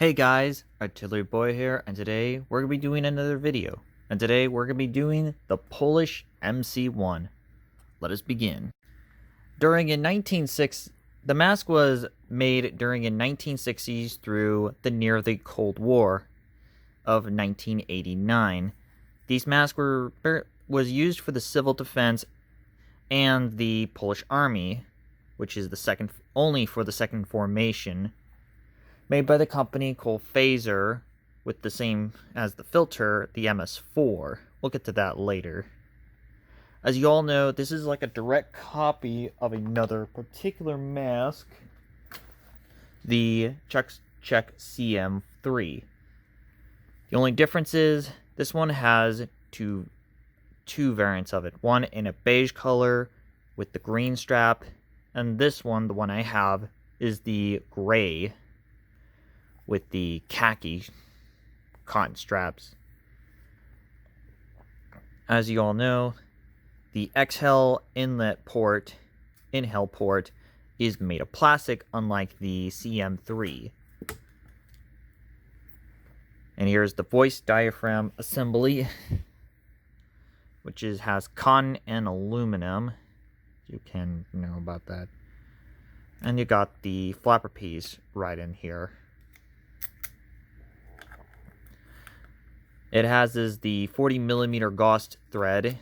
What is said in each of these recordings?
Hey guys, Artillery Boy here, and today we're going to be doing another video. And today we're going to be doing the Polish MC1. Let us begin. The mask was made during the 1960s through near the Cold War of 1989. These masks was used for the civil defense and the Polish army, which is only for the second formation. Made by the company called Phaser, with the same as the filter, the MS4. We'll get to that later. As you all know, this is like a direct copy of another particular mask, the Czech CM-3. The only difference is this one has two variants of it. One in a beige color with the green strap, and this one, the one I have, is the gray with the khaki cotton straps. As you all know, the exhale inhale port is made of plastic, unlike the CM3. And here's the voice diaphragm assembly, which has cotton and aluminum. You can know about that. And you got the flapper piece right in here. It has the 40mm Gauss thread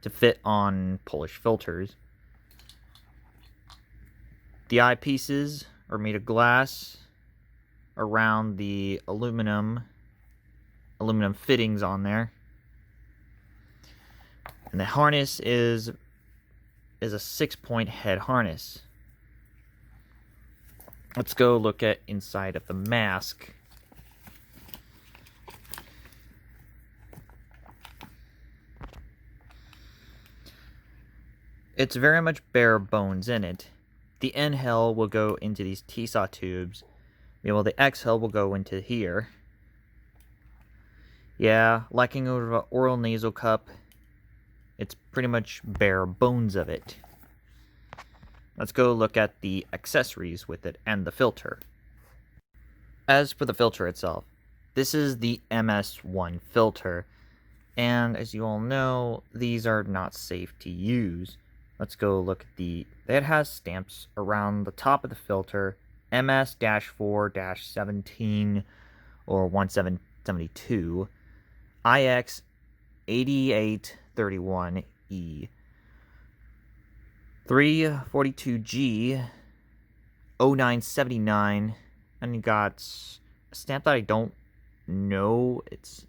to fit on Polish filters. The eyepieces are made of glass around the aluminum fittings on there. And the harness is a 6-point head harness. Let's go look at inside of the mask. It's very much bare bones in it. The inhale will go into these T-saw tubes. Meanwhile, the exhale will go into here. Yeah, lacking over an oral nasal cup. It's pretty much bare bones of it. Let's go look at the accessories with it and the filter. As for the filter itself, this is the MS1 filter. And as you all know, these are not safe to use. Let's go look at it has stamps around the top of the filter, MS-4-17 or 1772, IX 8831E, 342G 0979, and you got a stamp that I don't know. It's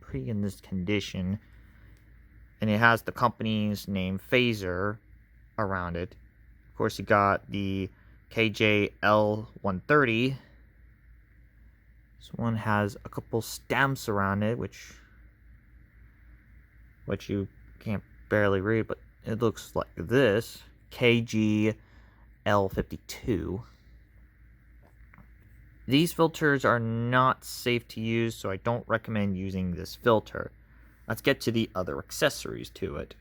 pretty in this condition. And it has the company's name, Phaser, around it. Of course, you got the KJL130. This one has a couple stamps around it, which you can't barely read, but it looks like this. KGL52. These filters are not safe to use, so I don't recommend using this filter. Let's get to the other accessories to it.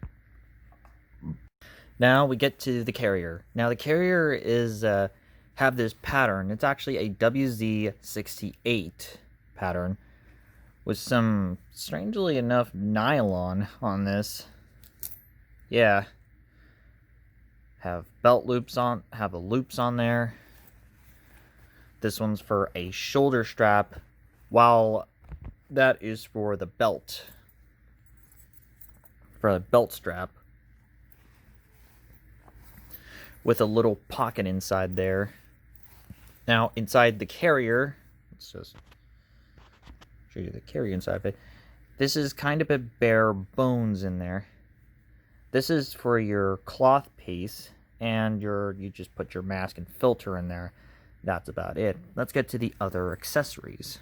Now we get to the carrier. Now the carrier have this pattern. It's actually a WZ68 pattern with some, strangely enough, nylon on this. Yeah. Have belt loops on, have the loops on there. This one's for a shoulder strap, while that is for the belt. For a belt strap with a little pocket inside there. Now inside the carrier, let's just show you the carrier inside of it. This is kind of a bare bones in there. This is for your cloth piece, and you just put your mask and filter in there. That's about it. Let's get to the other accessories.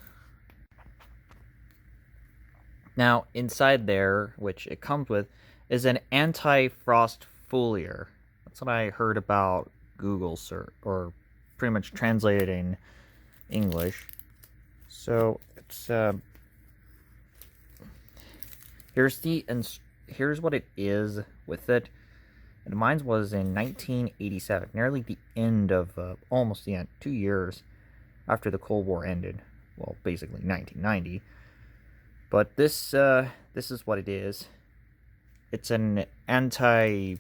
Now, inside there, which it comes with, is an anti-frost foliar. That's what I heard about Google search, or pretty much translated in English. So it's here's what it is with it. And mine was in 1987, nearly the end of almost the end, 2 years after the Cold War ended. Well, basically 1990. But this is what it is. It's an anti-fog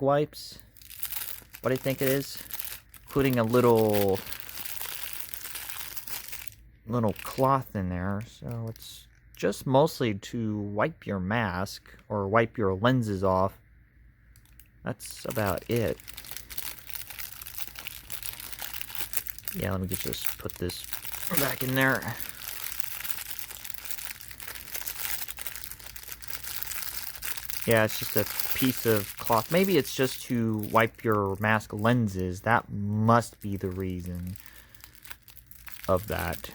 wipes. What I think it is, including a little cloth in there. So it's just mostly to wipe your mask or wipe your lenses off. That's about it. Yeah, let me just put this back in there. Yeah, it's just a piece of cloth. Maybe it's just to wipe your mask lenses. That must be the reason of that.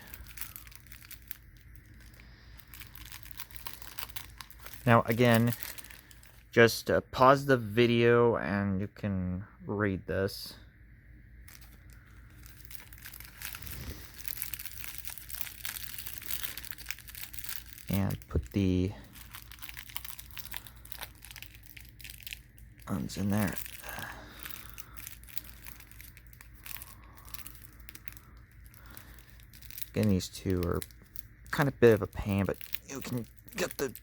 Now, again, just pause the video and you can read this. And put the ones in there. Getting these two are kind of a bit of a pain, but you can get the...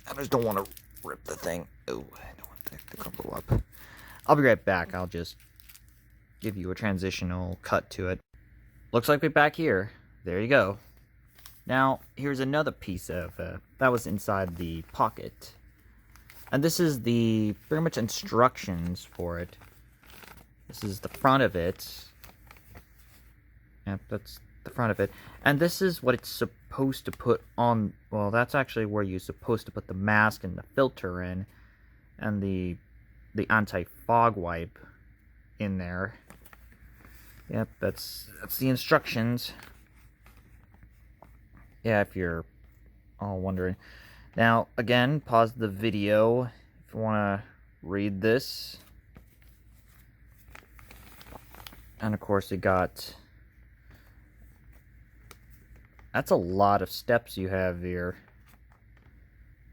I just don't want to rip the thing. Oh, I don't want that to crumple up. I'll be right back. I'll just give you a transitional cut to it. Looks like we're back here. There you go. Now, here's another piece of... that was inside the pocket. And this is the pretty much instructions for it. This is the front of it. Yep, that's the front of it. And this is what it's supposed to put on. Well, that's actually where you're supposed to put the mask and the filter in. And the anti-fog wipe in there. Yep, that's the instructions. Yeah, if you're all wondering. Now, again, pause the video if you want to read this. And of course, you got... That's a lot of steps you have here.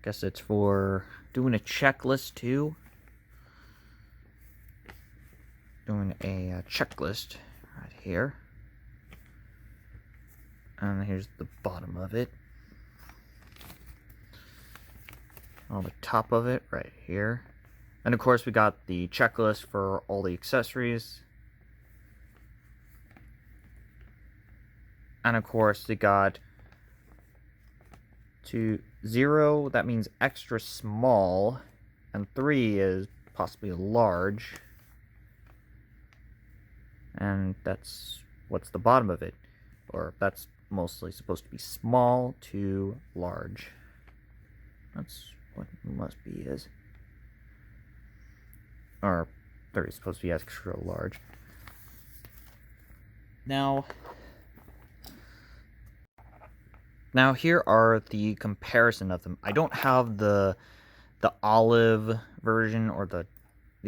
Guess it's for doing a checklist too. Doing a checklist right here. And here's the bottom of it. On the top of it right here. And of course we got the checklist for all the accessories. And of course we got 0, that means extra small, and 3 is possibly large. And that's what's the bottom of it. Or that's mostly supposed to be small to large. That's what must be is. Or 3 is supposed to be extra large. Now here are the comparison of them. I don't have the olive version or the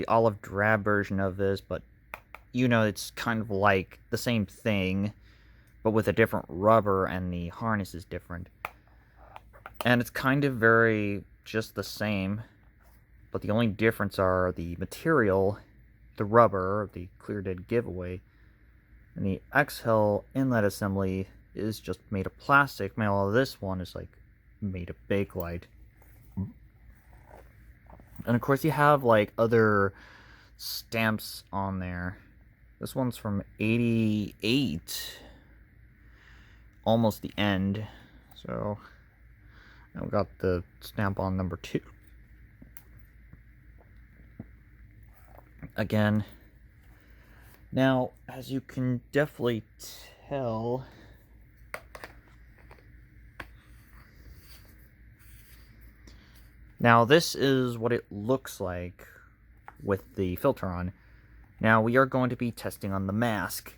olive drab version of this, but you know it's kind of like the same thing, but with a different rubber, and the harness is different. And it's kind of very just the same, but the only difference are the material, the rubber, the clear dead giveaway, and the exhale inlet assembly is just made of plastic. While this one is like made of Bakelite. And of course you have like other stamps on there. This one's from 88, almost the end. So I've got the stamp on number 2. Again, now as you can definitely tell, now this is what it looks like with the filter on. Now we are going to be testing on the mask.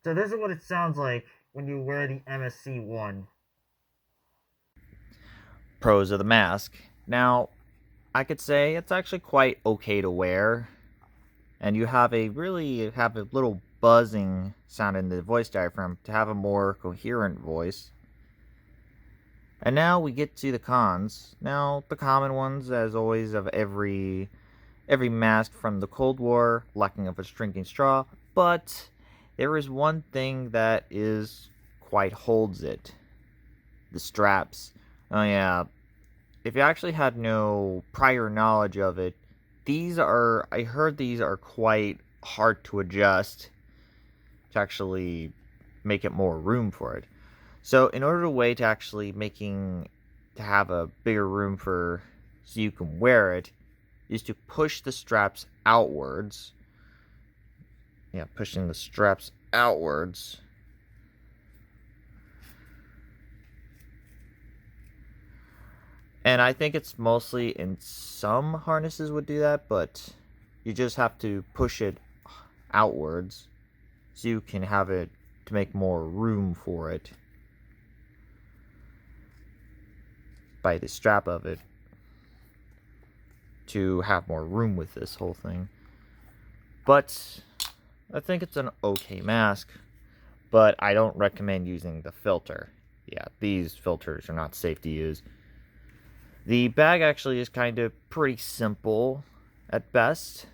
So this is what it sounds like when you wear the MSC1. Pros of the mask. Now, I could say it's actually quite okay to wear, and you have a little buzzing sound in the voice diaphragm to have a more coherent voice. And now we get to the cons. Now, the common ones, as always, of every mask from the Cold War, lacking of a drinking straw, but there is one thing that holds it. The straps. Oh yeah, if you actually had no prior knowledge of it, I heard these are quite hard to adjust to actually make it more room for it. So in order to actually have a bigger room so you can wear it, is to push the straps outwards. Yeah, pushing the straps outwards. And I think it's mostly in some harnesses would do that, but you just have to push it outwards so you can have it to make more room for it by the strap of it to have more room with this whole thing. But I think it's an okay mask, but I don't recommend using the filter. Yeah, these filters are not safe to use. The bag actually is kind of pretty simple at best,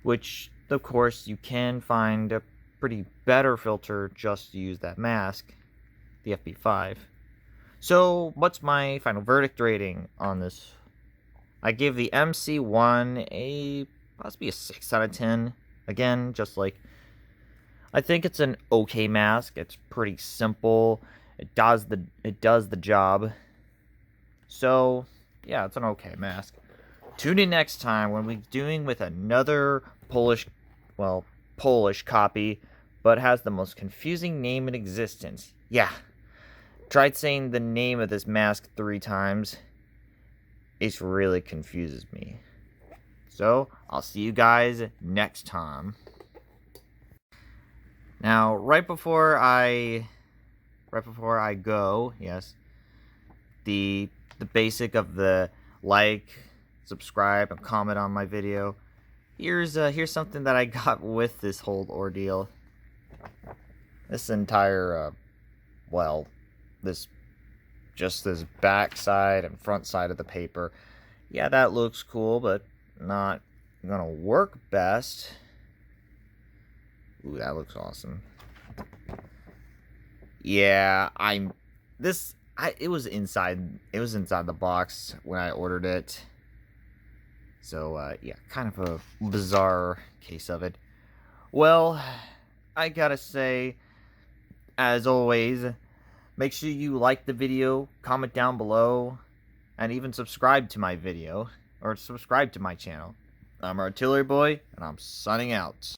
which of course you can find a pretty better filter just to use that mask, the FP5. So what's my final verdict rating on this? I give the MC1 possibly a 6 out of 10. Again, I think it's an okay mask. It's pretty simple. It does the job. So, yeah, it's an okay mask. Tune in next time when we're doing with another Polish copy, but has the most confusing name in existence. Yeah. Tried saying the name of this mask 3 times. It really confuses me. So, I'll see you guys next time. Now, right before I go, yes, the basic of the like, subscribe, and comment on my video. Here's something that I got with this whole ordeal. This entire this back side and front side of the paper. Yeah, that looks cool, but not gonna work best. Ooh, that looks awesome. Yeah, it was inside the box when I ordered it. So, yeah, kind of a bizarre case of it. Well, I gotta say, as always, make sure you like the video, comment down below, and even subscribe to my video, or subscribe to my channel. I'm Artillery Boy, and I'm signing out.